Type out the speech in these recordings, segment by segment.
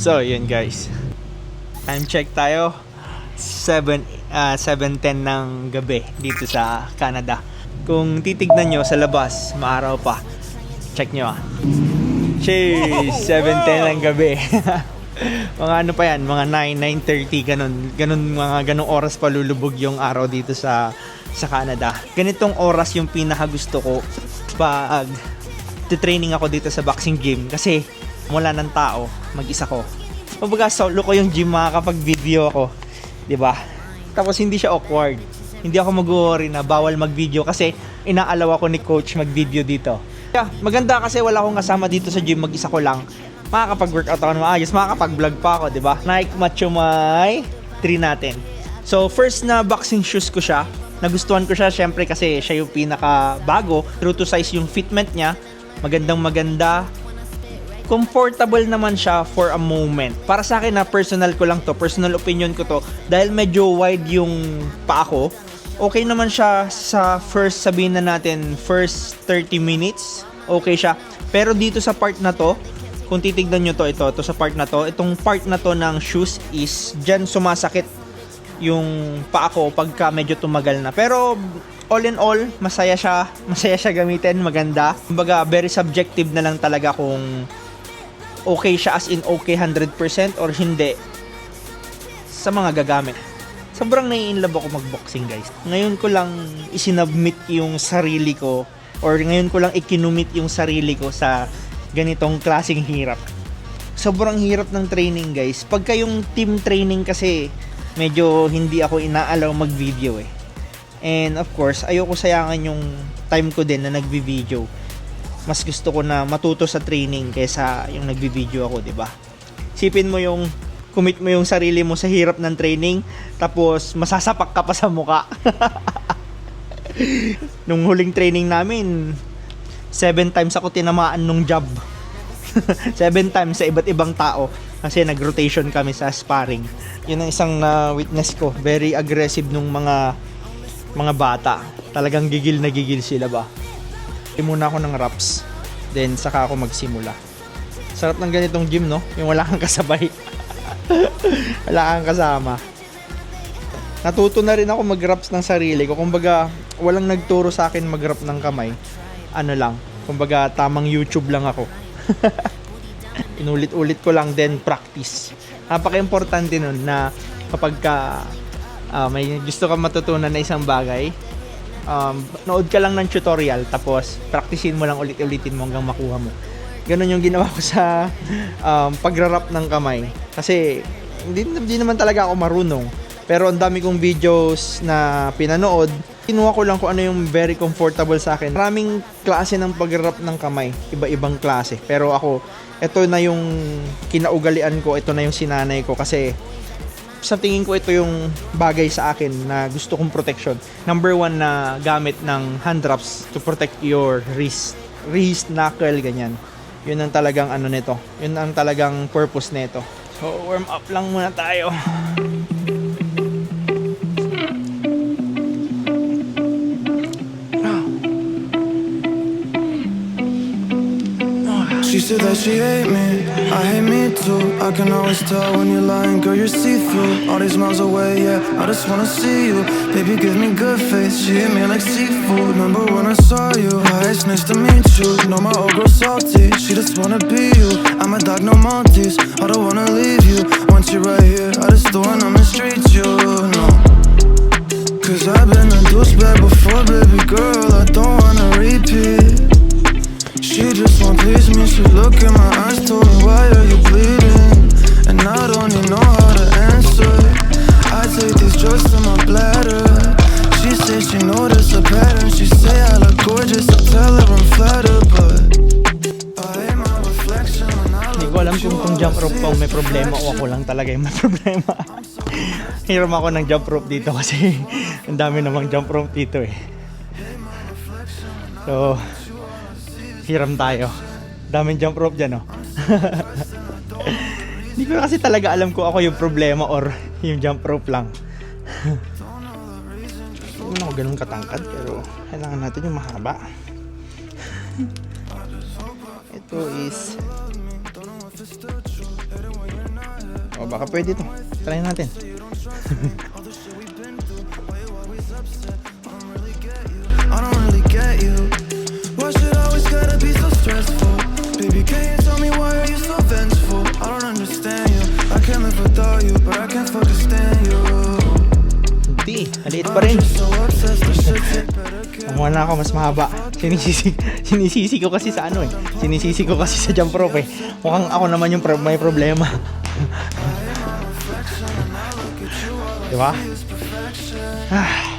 So, yun guys. Time check tayo. 7:10 ng gabi dito sa Canada. Kung titignan nyo sa labas, maaraw pa. Check nyo Cheers! 7:10 ng gabi. Mga ano pa yan, mga 9:30 ganun oras pa lulubog yung araw dito sa Canada. Ganitong oras yung pinaka gusto ko pag training ako dito sa boxing gym kasi wala ng tao, mag-isa ko. Kumbaga solo ko yung gym, makakapag-video ako, 'di ba? Tapos hindi siya awkward. Hindi ako mag-worry na bawal mag-video kasi inaalaw ako ni coach mag-video dito. Yeah, maganda kasi wala akong kasama dito sa gym, mag-isa ko lang. Makakapag-workout ako ng maayos, makakapag-vlog pa ako, 'di ba? Nike Macho Mai 3 natin. So first na boxing shoes ko siya. Nagustuhan ko siya syempre kasi siya yung pinaka bago, true to size yung fitment niya. Maganda. Comfortable naman siya for a moment. Para sa akin na personal ko lang to, personal opinion ko to, dahil medyo wide yung paa ko. Okay naman siya sa first, sabihin na natin, first 30 minutes. Okay siya. Pero dito sa part na to, kung titignan nyo ito sa part na to, itong part na to ng shoes is, dyan sumasakit yung paa ko pagka medyo tumagal na. Pero all in all, masaya siya gamitin, maganda. Kumbaga, very subjective na lang talaga kung okay siya, as in okay 100% or hindi sa mga gagamit. Sobrang nai-inlove ako mag-boxing guys. Ngayon ko lang isinubmit yung sarili ko or ngayon ko lang ikinumit yung sarili ko sa ganitong klaseng hirap. Sobrang hirap ng training guys. Pagka yung team training kasi medyo hindi ako inaalaw mag-video eh. And of course, ayoko sayangan yung time ko din na nagbi-video. Mas gusto ko na matuto sa training kaysa yung nagbi-video ako, 'di ba? Sipin mo yung commit mo yung sarili mo sa hirap ng training tapos masasapak ka pa sa mukha. Nung huling training namin, 7 times ako tinamaan nung jab. 7 times sa iba't ibang tao kasi nag-rotation kami sa sparring. Yun ang isang witness ko, very aggressive nung mga bata. Talagang gigil na gigil sila ba. Muna ako ng reps, then saka ako magsimula. Sarap ng ganitong gym, no? Yung wala kang kasabay. Wala kang kasama. Natuto na rin ako mag-reps ng sarili ko. Kumbaga, walang nagturo sa akin mag-rep ng kamay. Ano lang, kumbaga tamang YouTube lang ako. Inulit-ulit ko lang, then practice. Napaka-importante nun na kapag may gusto kang matutunan na isang bagay, nood ka lang ng tutorial tapos practicein mo lang ulit-ulitin mo hanggang makuha mo. Ganun yung ginawa ko sa pagra-wrap ng kamay kasi hindi naman talaga ako marunong, pero ang dami kong videos na pinanood, kinuha ko lang kung ano yung very comfortable sa akin. Maraming klase ng pagra-wrap ng kamay, iba-ibang klase, pero ako ito na yung kinaugalian ko, ito na yung sinanay ko kasi sa tingin ko ito yung bagay sa akin na gusto kong protection. Number 1 na gamit ng hand wraps to protect your wrist, knuckle, ganyan. Yun ang talagang ano nito. Yun ang talagang purpose nito. So, warm up lang muna tayo. She said that she hate me, I hate me too. I can always tell when you're lying, girl, you're see-through. All these miles away, yeah, I just wanna see you. Baby, give me good face, she hit me like seafood. Remember when I saw you, hi, it's nice to meet you. Know my old girl salty, she just wanna be you. I'm a dog, no Maltese, I don't wanna leave you. Once you're right here, I just don't wanna mistreat you, no. Cause I've been a douchebag before, baby girl, I don't wanna repeat. She just won't please me, she look in my eyes, told me why are you bleeding? And I don't even know how to answer. I take these drugs to my bladder. She says she noticed a pattern. She say I look gorgeous, I tell her I'm flattered. But I hate my reflection when I Hindi look ko alam at you. kung jump rope pa may problema o ako lang talaga yung may problema. Hiram ako ng jump rope dito kasi ang dami namang jump rope dito eh. So, hiram tayo. Daming jump rope dyan, oh. Hindi ko kasi talaga alam kung ako yung problema or yung jump rope lang. Hindi naman ako ganun katangkad, pero kailangan natin yung mahaba. Ito is O baka pwede to. Try natin. I don't really get you. Why should I always gotta be so stressful? Baby, can you tell me why are you so vengeful? I don't understand you. I can't live without you, but I can't fucking stand you. Hindi, maliit pa rin. I'm just so obsessed, I should take better care. Kumuha na ako mas mahaba. Sinisisi ko kasi sa ano eh. Sinisisi ko kasi sa jump rope eh. Mukhang ako naman yung may problema. Diba? Ah.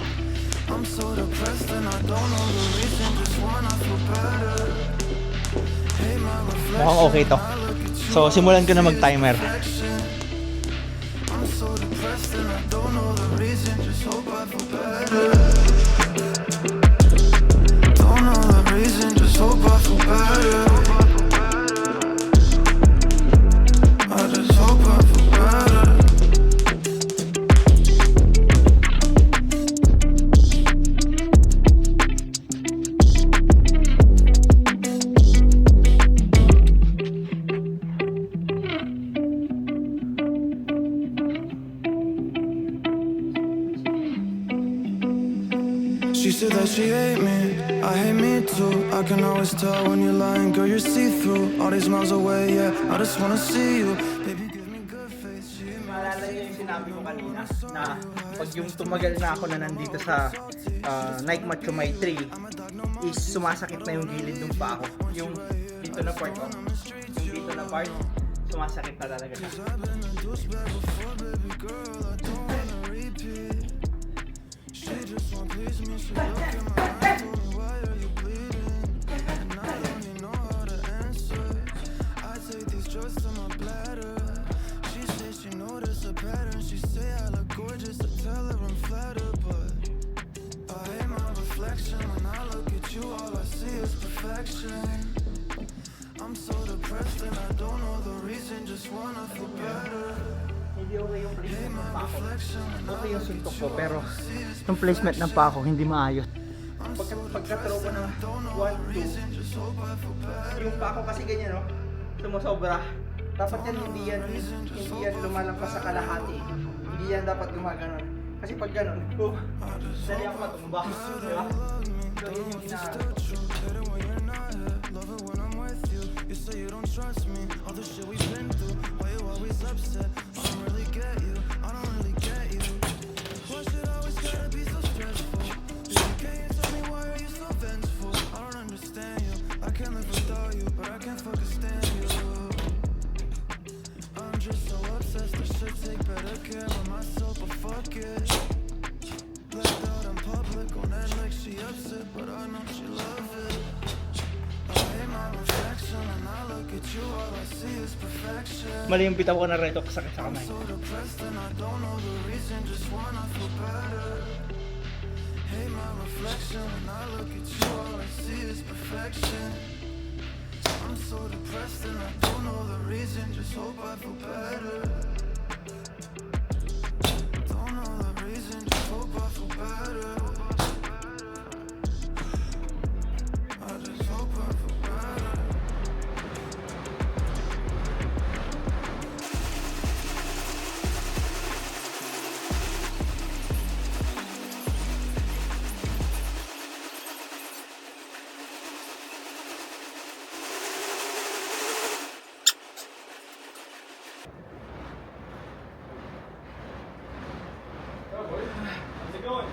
I'm so depressed and I don't know the reason. Just wanna feel better. Hey, my reflection. Mukhang okay to. So, simulan ko na mag-timer. I'm so depressed and I don't know the reason. Just hope I feel better. Don't know the reason. Just hope I feel better. I just hope I feel better. She said that she hate me, I hate me too. I can always tell when you're lying, girl, you're see-through. All these miles away, yeah, I just wanna see you. Baby, give me good face, she hit me. Maalala niyo yung sinabi ko kanina na pag yung tumagal na ako na nandito sa Nike Macho May 3 is sumasakit na yung gilid ng paa ko. Yung dito na part ko. Yung dito na part, sumasakit na talaga siya. She just won't please me, she look in my eyes, told me why are you bleeding? And I don't even know how to answer. I take these drugs to my bladder. She says she noticed a pattern. She say I look gorgeous, I tell her I'm flattered, but I hate my reflection. When I look at you, all I see is perfection. I'm so depressed and I don't know the reason, just wanna feel better. Hindi okay yung placement ng paa ko. Okay yung suntok ko, pero yung placement ng paa ko hindi maayos. Pagka-throw ko ng 1, 2, yung paa ko kasi ganyan, no? Sumusobra. Dapat yan hindi yan lumalampas sa kalahati. Hindi yan dapat gumaganon. Kasi pag ganon, dali ako matumba. Diba? So yun yung inaarap ko. Love it when I'm with you. You say you don't trust me. All the shit we've been through. Why you always upset? I don't really get you. I don't really get you. Why should I always gotta be so stressful? Baby, can you tell me why are you so vengeful? I don't understand you. I can't live without you, but I can't fucking stand you. I'm just so obsessed. I should take better care of myself, but fuck it. Blacked out in public on that like she upset, but I know she love it. I hate my reflection when I look at you, all I see is perfection. Mali yung bitaw ko na reto, sakit sa kamay. So depressed and I don't know the reason, just wanna feel better. Hate my reflection when I look at you, all I see is perfection. I'm so depressed and I don't know the reason, just hope I feel better. Don't know the reason, just hope I feel better. I just hope I feel better.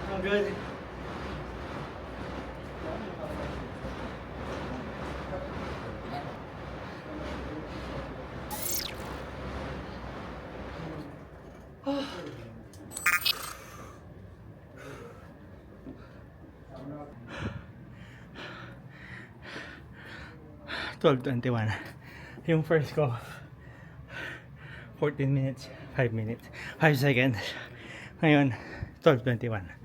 I'm good. $12:21. Yung first ko 14 minutes, 5 minutes, 5 seconds. Ngayon 12:21.